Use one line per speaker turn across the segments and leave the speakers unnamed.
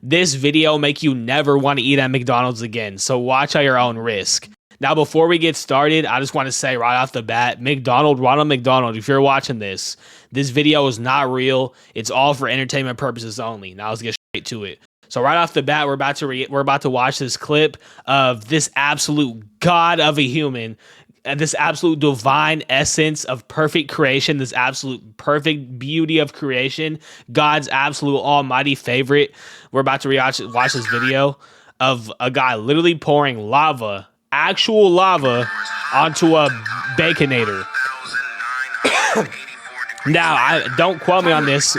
This video make you never want to eat at McDonald's again, so watch at your own risk. Now, before we get started, I just want to say right off the bat, Ronald McDonald, if you're watching this video is not real. It's all for entertainment purposes only. Now let's get straight to it. So right off the bat, we're about to watch this clip of this absolute god of a human, this absolute divine essence of perfect creation, this absolute perfect beauty of creation, God's absolute almighty favorite. We're about to watch this video of a guy literally pouring lava, actual lava, onto a Baconator. Now, don't quote me on this.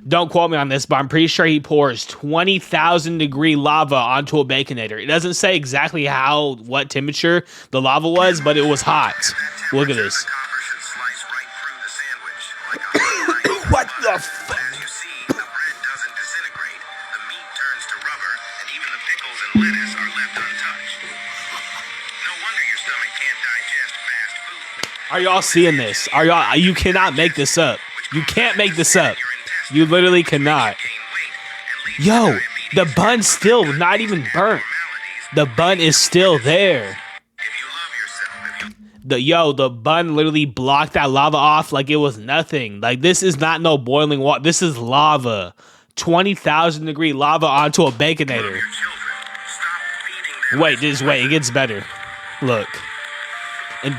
Don't quote me on this, but I'm pretty sure he pours 20,000 degree lava onto a Baconator. It doesn't say exactly what temperature the lava was, but it was hot. Look at this. What the fuck? Are y'all seeing this? You cannot make this up. You can't make this up. You literally cannot. Yo, the bun's still not even burnt. The bun is still there. The bun literally blocked that lava off like it was nothing. Like, this is not no boiling water. This is lava. 20,000 degree lava onto a Baconator. Wait, it gets better. Look. And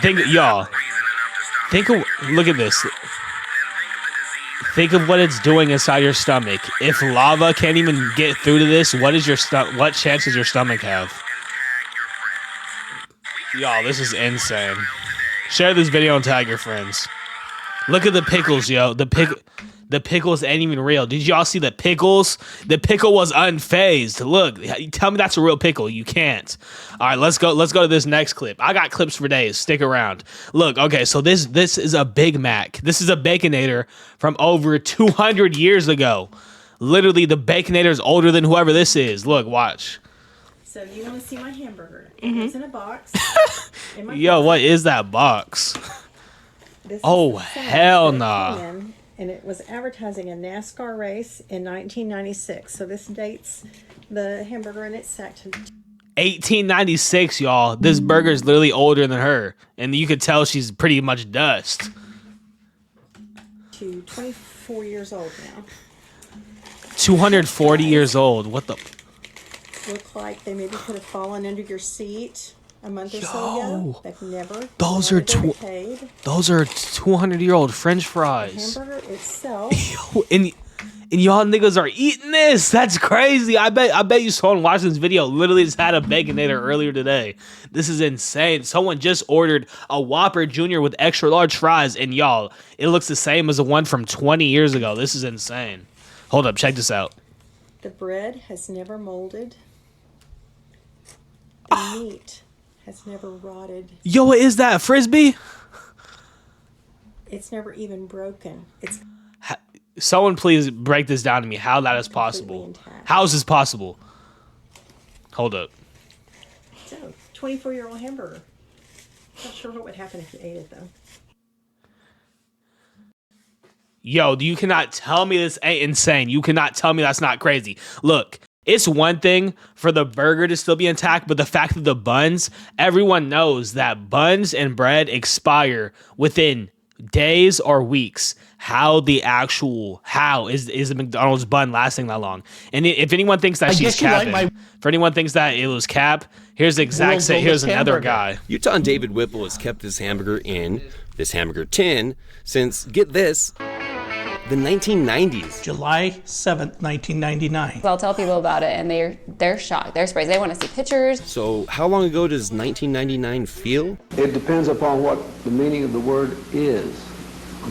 look at this. Think of what it's doing inside your stomach. If lava can't even get through to this, what chance does your stomach have? Y'all, this is insane. Share this video and tag your friends. Look at the pickles, yo. The pickles ain't even real. Did y'all see the pickles? The pickle was unfazed. Look, tell me that's a real pickle. You can't. All right, let's go to this next clip. I got clips for days. Stick around. Look, okay, so this is a Big Mac. This is a Baconator from over 200 years ago. Literally, the Baconator is older than whoever this is. Look, watch.
So you want to see my hamburger? It's in a box.
Yo, what is that box? Oh, hell nah.
And it was advertising a NASCAR race in 1996. So this dates the hamburger in its section.
1896, y'all. This burger is literally older than her. And you could tell she's pretty much dust.
To 24 years old now.
240 years old. What the?
Look like they maybe could have fallen under your seat a month or so ago. They've never.
Those are 200-year-old French fries.
The hamburger itself.
And y'all niggas are eating this. That's crazy. I bet you someone watching this video literally just had a Baconator earlier today. This is insane. Someone just ordered a Whopper Jr. with extra large fries, and y'all, it looks the same as the one from 20 years ago. This is insane. Hold up, check this out.
The bread has never molded. The meat has never rotted.
Yo, what is that? Frisbee?
It's never even broken.
Someone please break this down to me. How that is possible? How is this possible? Hold up.
So, 24-year-old hamburger. Not sure what would happen if you ate it though.
Yo, you cannot tell me this ain't insane. You cannot tell me that's not crazy. Look. It's one thing for the burger to still be intact, but the fact that the buns, everyone knows that buns and bread expire within days or weeks. How is the McDonald's bun lasting that long? And if anyone thinks that she's capping, for anyone thinks that it was cap, here's the exact same. Here's another guy.
Utah David Whipple has kept this hamburger in this hamburger tin since, get this, the 1990s.
July 7th, 1999.
I'll tell people about it and they're shocked. They're surprised. They want to see pictures.
So how long ago does 1999 feel?
It depends upon what the meaning of the word is.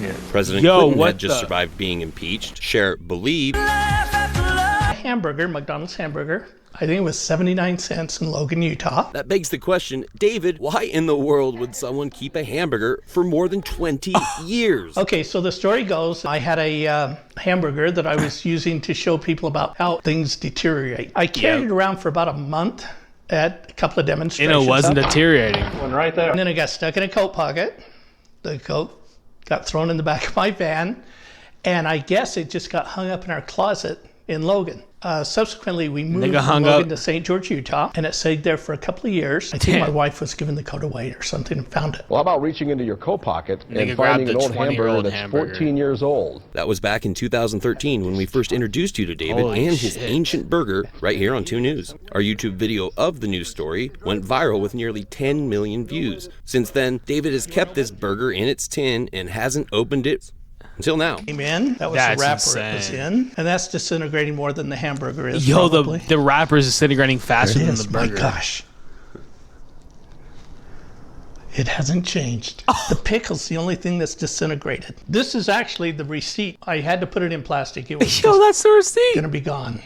Yeah. President Clinton had just survived being impeached. Share believe.
Hamburger, McDonald's hamburger. I think it was 79 cents in Logan, Utah.
That begs the question, David, why in the world would someone keep a hamburger for more than 20 years?
Okay, so the story goes, I had a hamburger that I was using to show people about how things deteriorate. I carried it around for about a month at a couple of demonstrations.
And it wasn't deteriorating.
One right there.
And then it got stuck in a coat pocket. The coat got thrown in the back of my van. And I guess it just got hung up in our closet in Logan. Subsequently, we moved
Nigga hung
from Logan
up.
to St. George, Utah, and it stayed there for a couple of years. I think my wife was given the code of weight or something and found it.
Well, how about reaching into your coat pocket
Nigga
and
grabbed
finding an
the
old hamburger
20-year-old
that's
hamburger.
14 years old?
That was back in 2013 when we first introduced you to David
Holy
and his
shit.
ancient burger right here on 2 News. Our YouTube video of the news story went viral with nearly 10 million views. Since then, David has kept this burger in its tin and hasn't opened it until now.
Came in, that was
That's
the wrapper it was
insane.
in, and that's disintegrating more than the hamburger is.
Yo,
probably.
the wrapper is disintegrating faster
There it
than
is.
the burger.
My gosh. It hasn't changed.
Oh.
The pickle's the only thing that's disintegrated. This is actually the receipt. I had to put it in plastic. It was
Yo,
just
that's the receipt.
gonna be gone. Do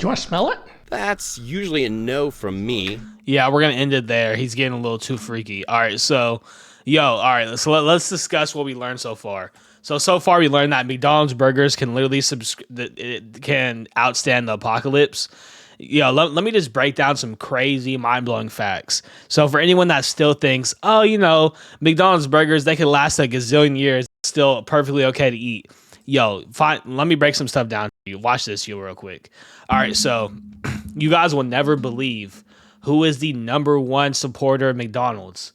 you want to smell it?
That's usually a no from me.
Yeah, we're gonna end it there. He's getting a little too freaky. All right, so, let's discuss what we learned so far. So far we learned that McDonald's burgers can literally can outstand the apocalypse. Let me just break down some crazy, mind-blowing facts. So for anyone that still thinks, McDonald's burgers, they can last a gazillion years, still perfectly okay to eat. Fine. Let me break some stuff down for you. Watch this, real quick. All right, so you guys will never believe who is the #1 supporter of McDonald's.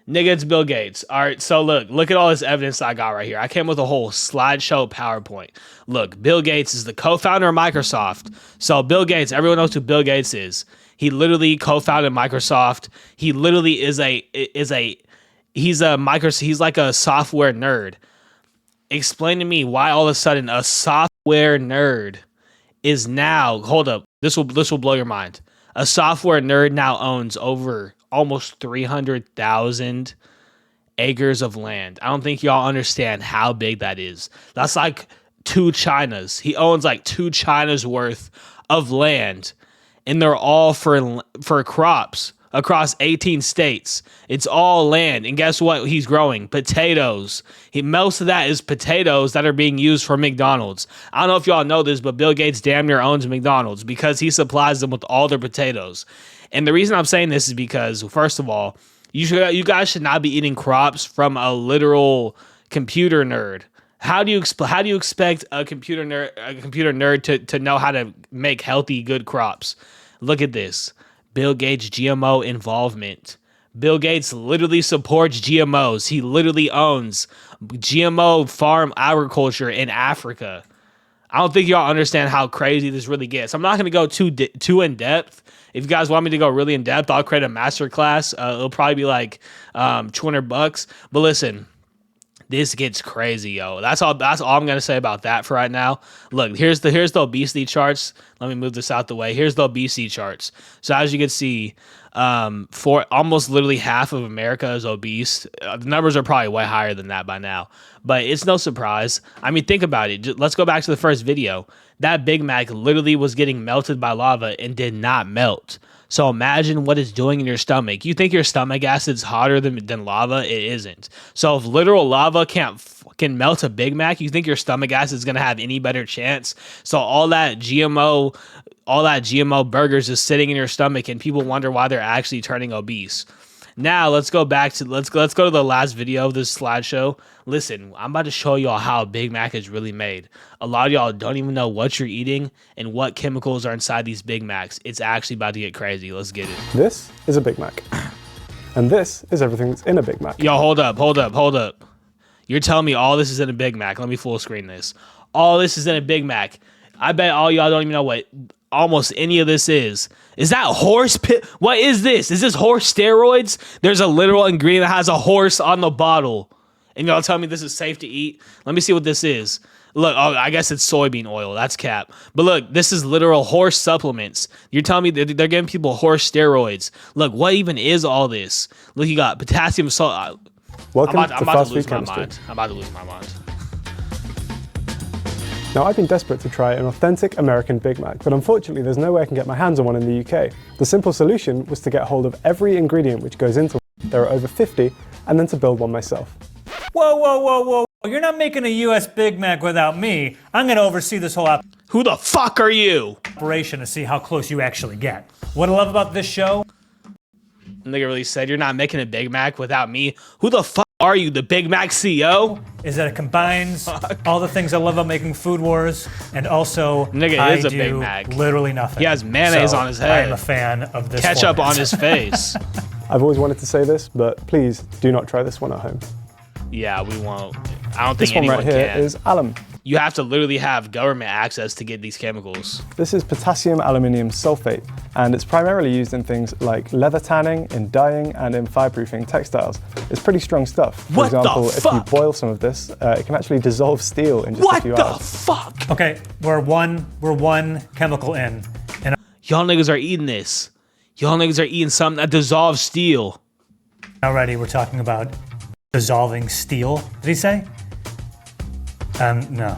Nigga, it's Bill Gates. All right, so look at all this evidence I got right here. I came with a whole slideshow PowerPoint. Look, Bill Gates is the co-founder of Microsoft. So Bill Gates, everyone knows who Bill Gates is. He literally co-founded Microsoft. He literally he's like a software nerd. Explain to me why all of a sudden a software nerd is now, hold up, this will blow your mind. A software nerd now owns over almost 300,000 acres of land. I don't think y'all understand how big that is. That's like 2 Chinas. He owns like 2 Chinas worth of land, and they're all for crops across 18 states. It's all land, and guess what he's growing? Potatoes. Most of that is potatoes that are being used for McDonald's. I don't know if y'all know this, but Bill Gates damn near owns McDonald's because he supplies them with all their potatoes. And the reason I'm saying this is because, first of all, you guys should not be eating crops from a literal computer nerd. How do you expect a computer nerd to know how to make healthy, good crops? Look at this. Bill Gates GMO involvement. Bill Gates literally supports GMOs. He literally owns GMO farm agriculture in Africa. I don't think y'all understand how crazy this really gets. I'm not going to go too in depth. If you guys want me to go really in depth, I'll create a masterclass. It'll probably be like $200. But listen, this gets crazy, yo. That's all I'm gonna say about that for right now. Look, here's the obesity charts. Let me move this out the way. Here's the obesity charts. So as you can see, for almost literally half of America is obese. The numbers are probably way higher than that by now, but it's no surprise. I mean, think about it. Let's go back to the first video. That Big Mac literally was getting melted by lava and did not melt. So imagine what it's doing in your stomach. You think your stomach acid's hotter than lava? It isn't. So if literal lava can melt a Big Mac, you think your stomach acid's gonna have any better chance? So all that GMO burgers is sitting in your stomach, and people wonder why they're actually turning obese. Now let's go to the last video of this slideshow. Listen, I'm about to show y'all how a Big Mac is really made. A lot of y'all don't even know what you're eating and what chemicals are inside these Big Macs. It's actually about to get crazy. Let's get it.
This is a Big Mac. And this is everything that's in a Big Mac.
Yo, hold up. You're telling me all this is in a Big Mac. Let me full screen this. All this is in a Big Mac. I bet all y'all don't even know what almost any of this is. Is that horse pit? What is this? Is this horse steroids? There's a literal ingredient that has a horse on the bottle. And y'all tell me this is safe to eat? Let me see what this is. Look, I guess it's soybean oil. That's cap. But look, this is literal horse supplements. You're telling me they're giving people horse steroids. Look, what even is all this? Look, you got potassium salt.
Welcome
I'm
to
about
Fast
to lose
Food
my
Chemistry.
mind. I'm about to lose my mind.
Now, I've been desperate to try an authentic American Big Mac, but unfortunately there's no way I can get my hands on one in the UK. The simple solution was to get hold of every ingredient which goes into one. There are over 50, and then to build one myself.
Whoa. You're not making a US Big Mac without me. I'm going to oversee this whole
Who the fuck are you?
operation to see how close you actually get. What I love about this show?
Nigga really said, you're not making a Big Mac without me. Who the fuck Are you the Big Mac CEO?
Is that it combines all the things I love about making Food Wars, and also
Nigga
I
is a
do
Big Mac.
literally nothing.
He has mayonnaise
So,
on his head.
I am a fan of this
Ketchup
format.
on his face.
I've always wanted to say this, but please do not try this one at home.
Yeah, we won't. I don't
This
think
one
anyone
right here
can.
is alum.
You have to literally have government access to get these chemicals.
This is potassium aluminium sulfate, and it's primarily used in things like leather tanning, in dyeing, and in fireproofing textiles. It's pretty strong stuff. For
What the
example, if you
fuck?
boil some of this, it can actually dissolve steel in just a
What
few
the
hours.
fuck?
Okay, we're one chemical in, and
Y'all niggas are eating this. Y'all niggas are eating something that dissolves steel.
already we're talking about dissolving steel. Did he say? No.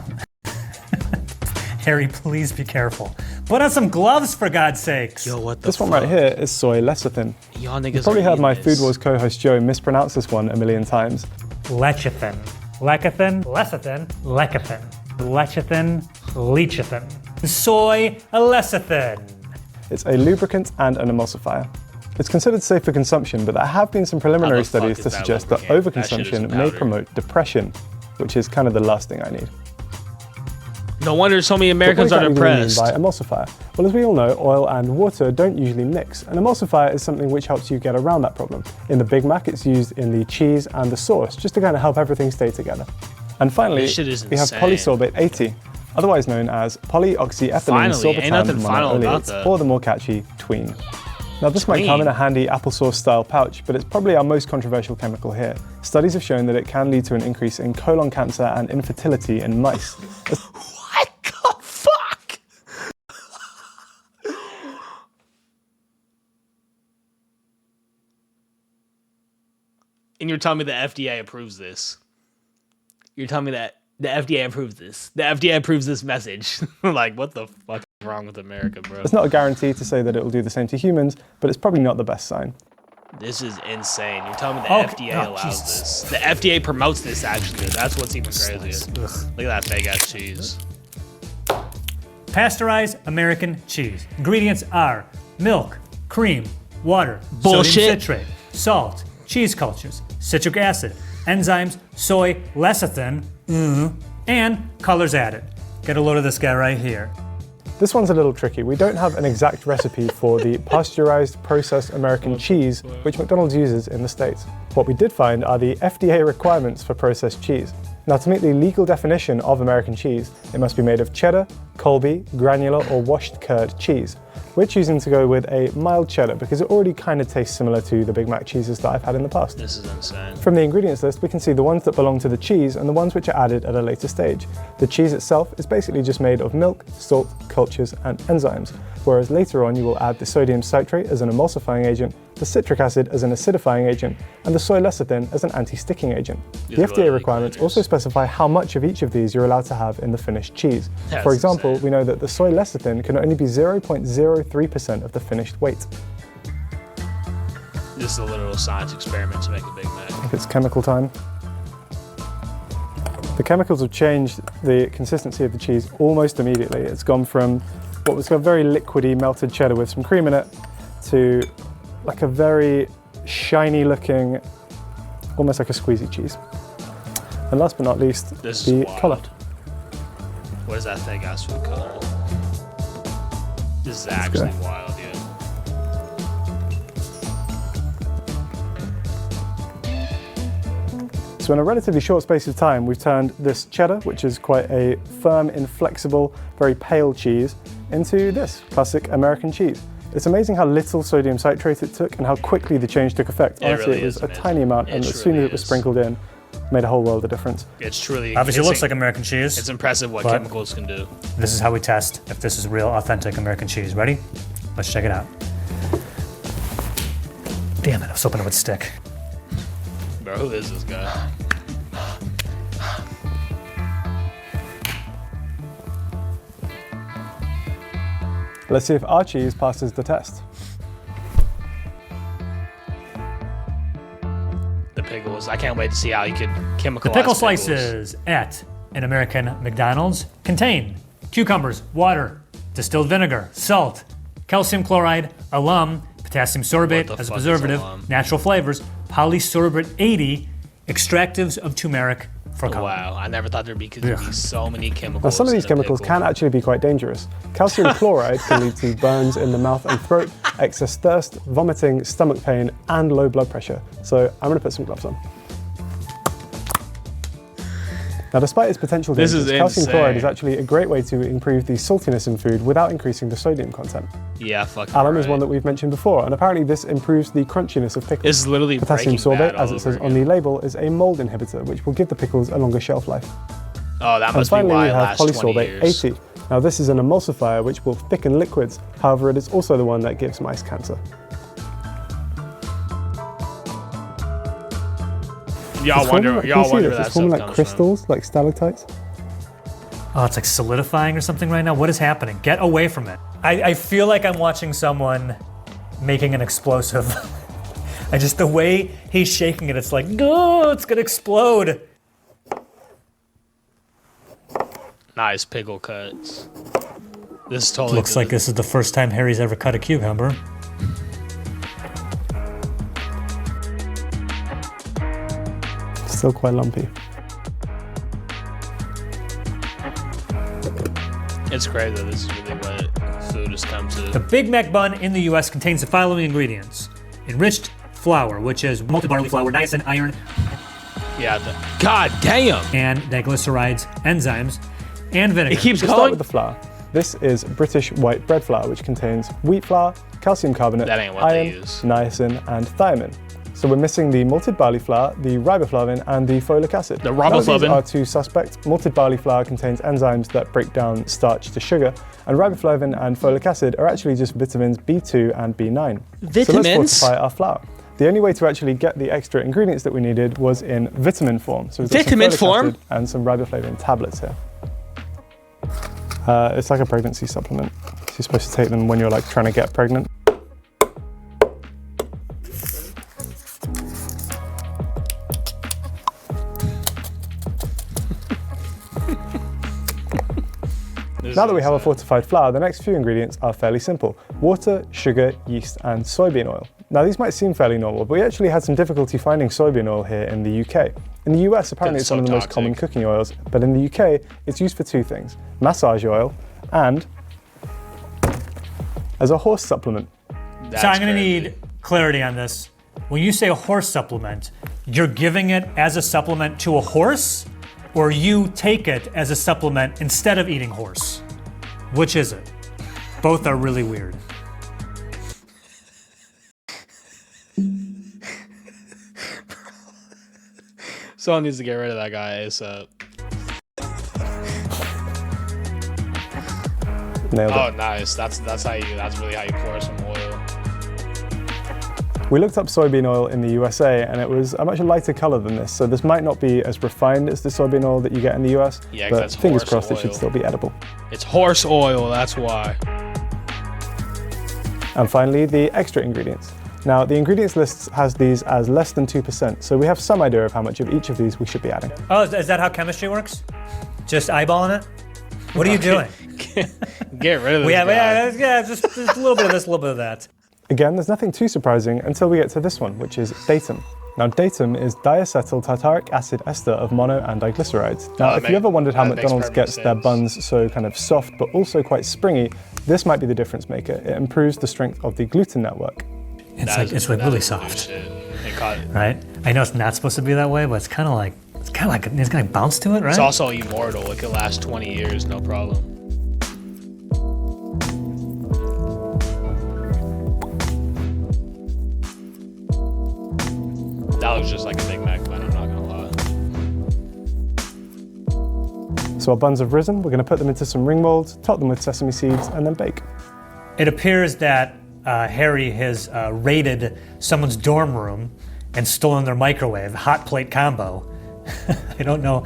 Harry, please be careful. Put on some gloves, for God's sakes.
Yo, what the
This
fuck?
one right here is soy lecithin.
Y'all niggas
You've probably
are
heard
eating
my
this.
Food Wars co-host Joe mispronounce this one a million times.
Lecithin. Lecithin. Lecithin. Lecithin. Lecithin. Lecithin. Soy lecithin.
It's a lubricant and an emulsifier. It's considered safe for consumption, but there have been some preliminary
How the fuck
studies
is
to
that
suggest that
lubricant? That shit is
overconsumption may
powder.
promote depression, which is kind of the last thing I need.
No wonder so many
But what
Americans are
exactly do we mean
depressed.
by emulsifier? Well, as we all know, oil and water don't usually mix. An emulsifier is something which helps you get around that problem. In the Big Mac, it's used in the cheese and the sauce, just to kind of help everything stay together. And finally,
This shit is
we have
insane.
polysorbate 80, otherwise known as polyoxyethylene
Finally, ain't
sorbitan
nothing final about
monooleates,
that.
or the more catchy tween. Now, this might come in a handy applesauce style pouch, but it's probably our most controversial chemical here. Studies have shown that it can lead to an increase in colon cancer and infertility in mice.
What the fuck? And you're telling me the FDA approves this? You're telling me that the FDA approves this? The FDA approves this message? Like, what the fuck is wrong with America, bro?
It's not a guarantee to say that it will do the same to humans, but it's probably not the best sign.
This is insane. You're telling me the
Okay.
FDA
Oh,
allows
Jesus.
this? The FDA promotes this, actually. That's what's even crazier. Look at that fake ass cheese.
Pasteurized American cheese. Ingredients are milk, cream, water,
Bullshit.
sodium citrate, salt, cheese cultures, citric acid, enzymes, soy lecithin, and colors added. Get a load of this guy right here.
This one's a little tricky. We don't have an exact recipe for the pasteurized processed American cheese which McDonald's uses in the States. What we did find are the FDA requirements for processed cheese. Now, to meet the legal definition of American cheese, it must be made of cheddar, Colby, granular or washed curd cheese. We're choosing to go with a mild cheddar because it already kind of tastes similar to the Big Mac cheeses that I've had in the past.
This is insane.
From the ingredients list, we can see the ones that belong to the cheese and the ones which are added at a later stage. The cheese itself is basically just made of milk, salt, cultures, and enzymes, whereas later on you will add the sodium citrate as an emulsifying agent, the citric acid as an acidifying agent, and the soy lecithin as an anti-sticking agent.
These
The
are
FDA
really
requirements
good
also specify how much of each of these you're allowed to have in the finished cheese.
That's
For example,
insane.
we know that the soy lecithin can only be 0.03% of the finished weight.
This is a literal science experiment to make a Big Mac.
It's chemical time. The chemicals have changed the consistency of the cheese almost immediately. It's gone from what was a very liquidy melted cheddar with some cream in it to like a very shiny looking, almost like a squeezy cheese. And last but not least,
This is
the
wild.
colour.
What is that fake ass food color? This is actually wild, dude.
So in a relatively short space of time, we've turned this cheddar, which is quite a firm, inflexible, very pale cheese, into this classic American cheese. It's amazing how little sodium citrate it took and how quickly the change took effect.
It
Honestly,
really
it was
is
a
amazing.
tiny amount,
It
and as soon
truly
as it was
is.
sprinkled in, made a whole world of difference.
It's truly.
Obviously, it
it's
looks like American cheese.
It's impressive what
but-
chemicals can do.
This is how we test if this is real, authentic American cheese. Ready? Let's check it out. Damn it, I was hoping it would stick.
Bro, who is this guy?
Let's see if our cheese passes the test.
The pickles. I can't wait to see how you could chemicalize
The pickle
pickles.
slices at an American McDonald's contain cucumbers, water, distilled vinegar, salt, calcium chloride, alum, potassium
What
sorbate
the
as a
fuck is
preservative,
alum?
natural flavors, polysorbate 80, extractives of turmeric for color.
Wow, I never thought there'd be so many chemicals.
Now, some of these
in a
chemicals
pickle.
can actually be quite dangerous. Calcium chloride can lead to burns in the mouth and throat, excess thirst, vomiting, stomach pain, and low blood pressure. So I'm going to put some gloves on. Now, despite its potential
This
dangers,
is
calcium chloride is
insane.
actually a great way to improve the saltiness in food without increasing the sodium content.
Yeah, fucking
Alum
right.
is one that we've mentioned before, and apparently this improves the crunchiness of pickles.
This is literally
Potassium
Breaking Bad
sorbate, as
all
it says
over
on the
again.
label, is a mold inhibitor, which will give the pickles a longer shelf life.
Oh, that
And
must be
finally,
why
we
it
have
lasts 20
polysorbate
years.
80. Now, this is an emulsifier which will thicken liquids. However, it is also the one that gives mice cancer.
Y'all wonder
Can you
where
see this?
that
It's
stuff
forming like
comes
crystals, like stalactites.
Oh, it's like solidifying or something right now. What is happening? Get away from it. I feel like I'm watching someone making an explosive. The way he's shaking it, it's like, oh, it's gonna explode.
Nice pickle cuts. This is totally
Looks like this is the first time Harry's ever cut a cucumber.
Still quite lumpy.
It's crazy that this is really what food has come
The
to.
Big Mac bun in the US contains the following ingredients: enriched flour, which is malted barley flour, niacin, iron,
Yeah. God damn.
and diglycerides, enzymes, and vinegar.
It keeps
Let's start
going.
with the flour. This is British white bread flour, which contains wheat flour, calcium carbonate,
That ain't what they
iron,
use.
niacin, and thiamine. So we're missing the malted barley flour, the riboflavin, and the folic acid.
The
None of these
riboflavin.
are two suspects. Malted barley flour contains enzymes that break down starch to sugar, and riboflavin and folic acid are actually just vitamins B2 and B9. So
Vitamins?
let's fortify our flour. The only way to actually get the extra ingredients that we needed was in vitamin form. So we've got
Vitamin
some folic
form?
acid and some riboflavin tablets here. It's like a pregnancy supplement. So you're supposed to take them when you're like trying to get pregnant. Now that we have a fortified flour, the next few ingredients are fairly simple: water, sugar, yeast, and soybean oil. Now these might seem fairly normal, but we actually had some difficulty finding soybean oil here in the UK. In the US, apparently it's
so
one of the most
toxic.
common cooking oils, but in the UK, it's used for two things: massage oil and as a horse supplement.
So I'm gonna need clarity on this. When you say a horse supplement, you're giving it as a supplement to a horse, or you take it as a supplement instead of eating horse? Which is it? Both are really weird.
Someone needs to get rid of that guy ASAP.
Nailed it.
Oh, nice. That's really how you pour some oil.
We looked up soybean oil in the USA, and it was a much lighter color than this, so this might not be as refined as the soybean oil that you get in the US,
Yeah, 'cause
but
that's
fingers
horse
crossed it should
oil.
still be edible.
It's horse oil, that's why.
And finally, the extra ingredients. Now, the ingredients list has these as less than 2%, so we have some idea of how much of each of these we should be adding.
Oh, is that how chemistry works? Just eyeballing it? What are you doing?
Get rid of this guy.
Just a little bit of this, a little bit of that.
Again, there's nothing too surprising until we get to this one, which is datum. Now, datum is diacetyl tartaric acid ester of mono and diglycerides. Now, if you ever wondered how
that makes
McDonald's
perfect
gets their
sense.
buns so kind of soft but also quite springy, this might be the difference maker. It improves the strength of the gluten network.
It's like really soft, right? I know it's not supposed to be that way, but it's kind of like it's got a bounce to it, right?
It's also immortal. It could last 20 years, no problem. That looks just like a Big Mac bun, I'm not gonna lie.
So our buns have risen. We're going to put them into some ring molds, top them with sesame seeds, and then bake.
It appears that Harry has raided someone's dorm room and stolen their microwave, hot plate combo. I don't know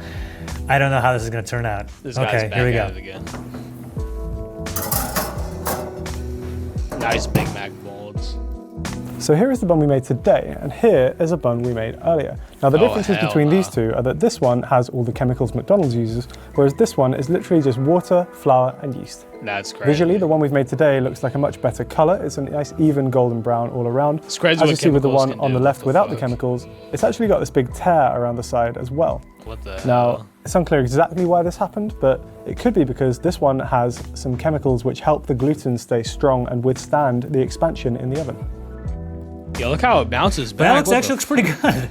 how this is going to turn out.
This guy's
Okay,
back
here we
at
go.
it again. Nice Big Mac molds.
So here is the bun we made today, and here is a bun we made earlier. Now the differences between these two are that this one has all the chemicals McDonald's uses, whereas this one is literally just water, flour, and yeast.
That's crazy.
Visually, the one we've made today looks like a much better color. It's a nice even golden brown all around.
It's crazy
As
what
you see with the
chemicals
one
can
on the
do.
left
What the
without the
fuck?
chemicals, it's actually got this big tear around the side as well.
What the
Now,
hell?
it's unclear exactly why this happened, but it could be because this one has some chemicals which help the gluten stay strong and withstand the expansion in the oven.
Yo, look how it bounces back.
That
What
actually looks pretty good.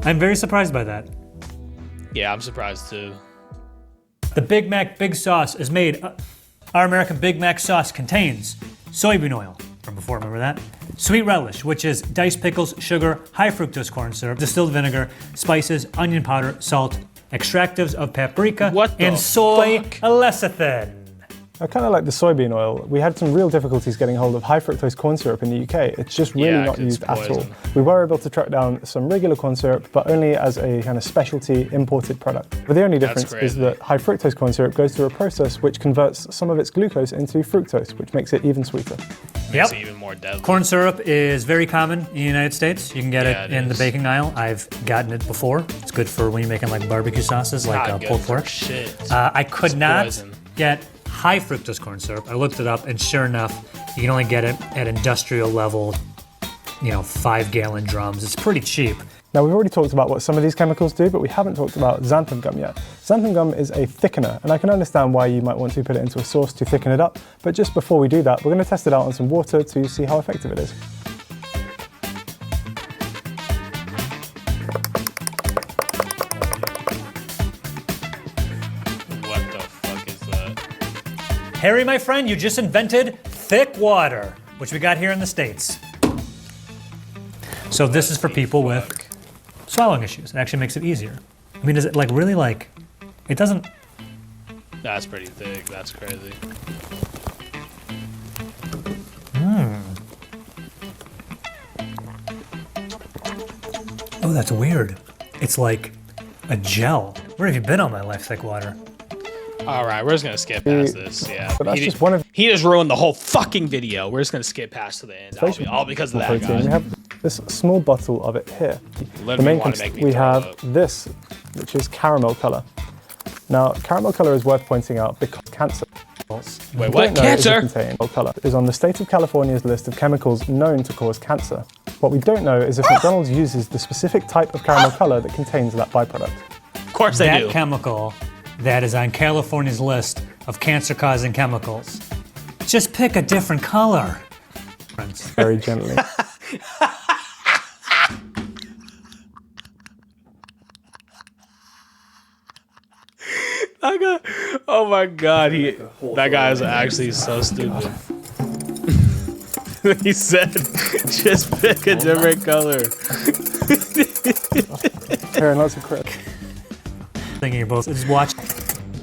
I'm very surprised by that.
Yeah, I'm surprised too.
The Big Mac Big Sauce is made. Our American Big Mac sauce contains soybean oil from before, remember that? Sweet relish, which is diced pickles, sugar, high fructose corn syrup, distilled vinegar, spices, onion powder, salt, extractives of paprika,
What the
and soy
fuck?
lecithin.
I kind of like the soybean oil. We had some real difficulties getting hold of high fructose corn syrup in the UK. It's just really
Yeah,
not
'cause it's
used at all.
poison.
We were able to track down some regular corn syrup, but only as a kind of specialty imported product. But the only difference is
crazy.
that high fructose corn syrup goes through a process which converts some of its glucose into fructose, which makes it even sweeter.
Makes
Yep.
it even more deadly.
Corn syrup is very common in the United States. You can get
Yeah,
it
it
in the
is.
baking aisle. I've gotten it before. It's good for when you're making like barbecue sauces, like
Not good
pulled
for
pork.
shit.
I could not
poison.
get high fructose corn syrup. I looked it up, and sure enough, you can only get it at industrial level, 5-gallon drums. It's pretty cheap.
Now we've already talked about what some of these chemicals do, but we haven't talked about xanthan gum yet. Xanthan gum is a thickener, and I can understand why you might want to put it into a sauce to thicken it up, but just before we do that, we're going to test it out on some water to see how effective it is.
What the fuck is that?
Harry, my friend, you just invented thick water, which we got here in the States. So this is for people with swallowing issues. It actually makes it easier. I mean, is it like really like, it doesn't,
That's pretty thick. That's crazy.
oh, that's weird. It's like a gel. Where have you been all my life, thick water?
All right, we're just gonna skip past this. Yeah,
But that's
he,
just one of
he just ruined the whole fucking video. We're just gonna skip past to the end. All because of that
protein. We
guy.
have this small bottle of it here.
Literally
The main
wanna make me
we
throw
have
up.
this, which is caramel color. Now, caramel color is worth pointing out because cancer.
Wait, what? Cancer?
Color is on the state of California's list of chemicals known to cause cancer. What we don't know is if McDonald's uses the specific type of caramel color that contains that byproduct.
Of course they
That
do.
chemical that is on California's list of cancer-causing chemicals. Just pick a different color.
Very gently.
That guy, oh my god, that guy is actually so stupid. He said, just pick a different color.
Here, and lots of credit.
Thinking you're both just watch.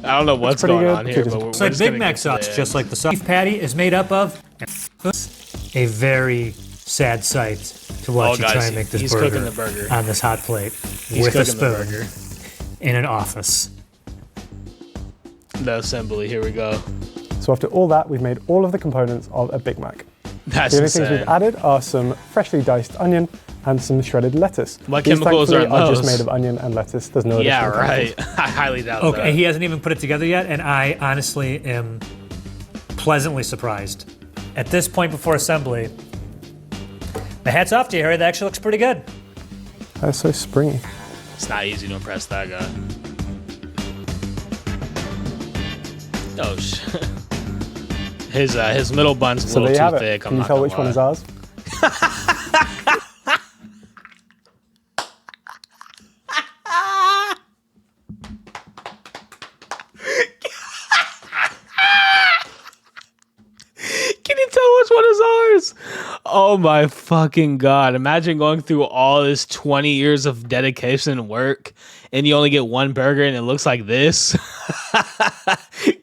I don't know what's
pretty
going
good.
on here,
Just-
but we're
It's like
just
Big
gonna
Mac
get to
sauce,
the
just
end.
like the sauce. Beef patty is made up of a very sad sight to watch you
guys,
try and make this
he's
burger,
cooking the burger.
on this hot plate
He's
with a
cooking the
spoon
burger.
in an office.
The assembly, here we go.
So after all that, we've made all of the components of a Big Mac.
That's
The only things
insane.
we've added are some freshly diced onion and some shredded lettuce.
What
These,
chemicals are in
thankfully, just
those?
made of onion and lettuce. There's no
Yeah,
additional
right.
chemicals.
I highly doubt
Okay,
that.
he hasn't even put it together yet, and I honestly am pleasantly surprised. At this point before assembly, my hat's off to you, Harry. That actually looks pretty good.
That's so springy.
It's not easy to impress that guy. Oh shit. His middle bun's a
So
little
there you
too
have it.
thick.
Can
I'm
you
not
tell
gonna
which one
lie.
is ours?
Can you tell which one is ours? Oh my fucking god. Imagine going through all this 20 years of dedication and work and you only get one burger and it looks like this.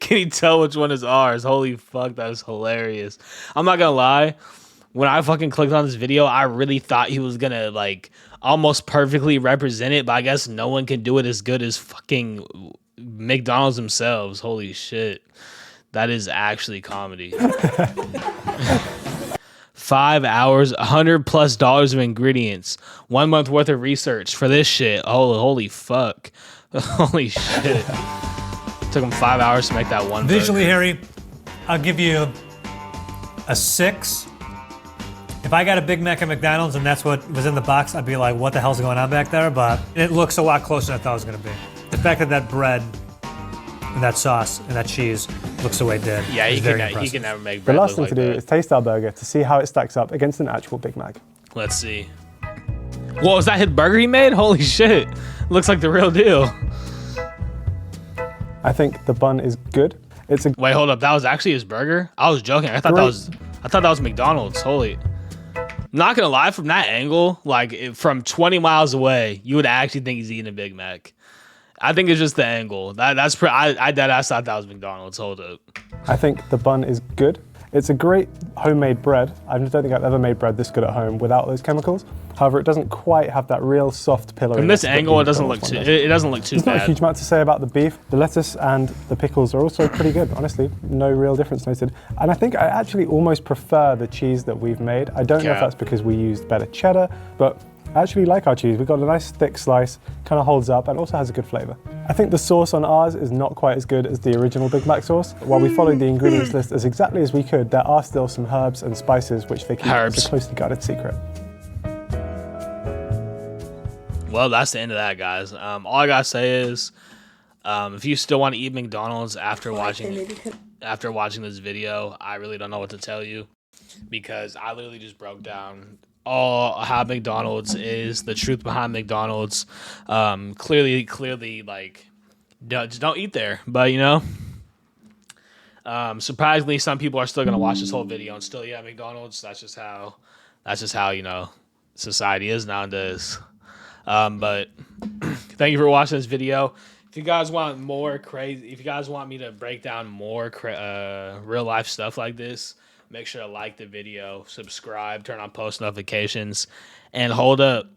Can you tell which one is ours? Holy fuck, that is hilarious. I'm not gonna lie. When I fucking clicked on this video, I really thought he was gonna like almost perfectly represent it, but I guess no one can do it as good as fucking McDonald's themselves. Holy shit. That is actually comedy. 5 hours, $100+ of ingredients, 1 month worth of research for this shit. Oh, holy fuck. Holy shit. Took him 5 hours to make that one.
Visually, Harry, I'll give you a 6. If I got a Big Mac at McDonald's and that's what was in the box, I'd be like, what the hell's going on back there? But it looks a lot closer than I thought it was going to be. The fact that that bread and that sauce and that cheese looks the way it did.
Yeah,
he
can never make
The
bread
last
look
thing to
like
do
that.
is taste our burger to see how it stacks up against an actual Big Mac.
Let's see. Whoa, is that his burger he made? Holy shit. Looks like the real deal.
I think the bun is good. It's a
Wait, hold up. That was actually his burger? I was joking. I thought that was McDonald's. Holy. Not gonna lie, from that angle, like from 20 miles away, you would actually think he's eating a Big Mac. I think it's just the angle. I dead ass thought that was McDonald's. Hold up.
I think the bun is good. It's a great homemade bread. I don't think I've ever made bread this good at home without those chemicals. However, it doesn't quite have that real soft pillow.
From this angle, it doesn't look too bad.
There's not a huge amount to say about the beef. The lettuce and the pickles are also pretty good, honestly. No real difference noted. And I think I actually almost prefer the cheese that we've made. I don't know if that's because we used better cheddar, but I actually like our cheese. We've got a nice thick slice, kind of holds up and also has a good flavor. I think the sauce on ours is not quite as good as the original Big Mac sauce. While we followed the ingredients list as exactly as we could, there are still some herbs and spices which they keep as a closely guarded secret.
Well, that's the end of that, guys. All I gotta say is, if you still want to eat McDonald's after watching this video, I really don't know what to tell you, because I literally just broke down all how McDonald's is, the truth behind McDonald's. Clearly, like, just don't eat there. But surprisingly, some people are still gonna watch this whole video and still eat at McDonald's. That's just how society is nowadays. But thank you for watching this video. If you guys want if you guys want me to break down more real life stuff like this, make sure to like the video, subscribe, turn on post notifications, and hold up,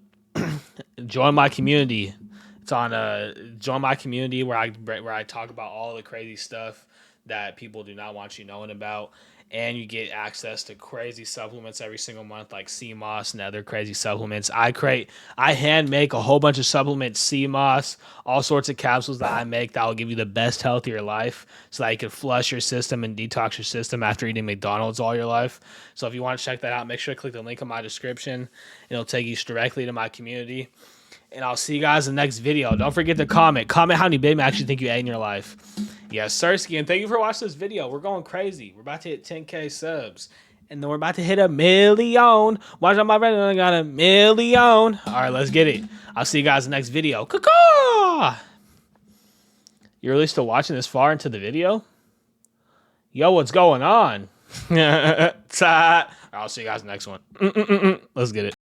join my community. It's on join my community where I talk about all the crazy stuff that people do not want you knowing about. And you get access to crazy supplements every single month, like sea moss and other crazy supplements. I hand make a whole bunch of supplements, sea moss, all sorts of capsules that I make that will give you the best health of your life, so that you can flush your system and detox your system after eating McDonald's all your life. So if you want to check that out, make sure to click the link in my description. It'll take you directly to my community. And I'll see you guys in the next video. Don't forget to comment. Comment how many Big Macs you think you ate in your life. Yes, Sirski, and thank you for watching this video. We're going crazy. We're about to hit 10K subs. And then we're about to hit 1 million. Watch out, my friend. I got 1 million. All right, let's get it. I'll see you guys in the next video. Caw-caw! You're really still watching this far into the video? Yo, what's going on? I'll see you guys in the next one. Let's get it.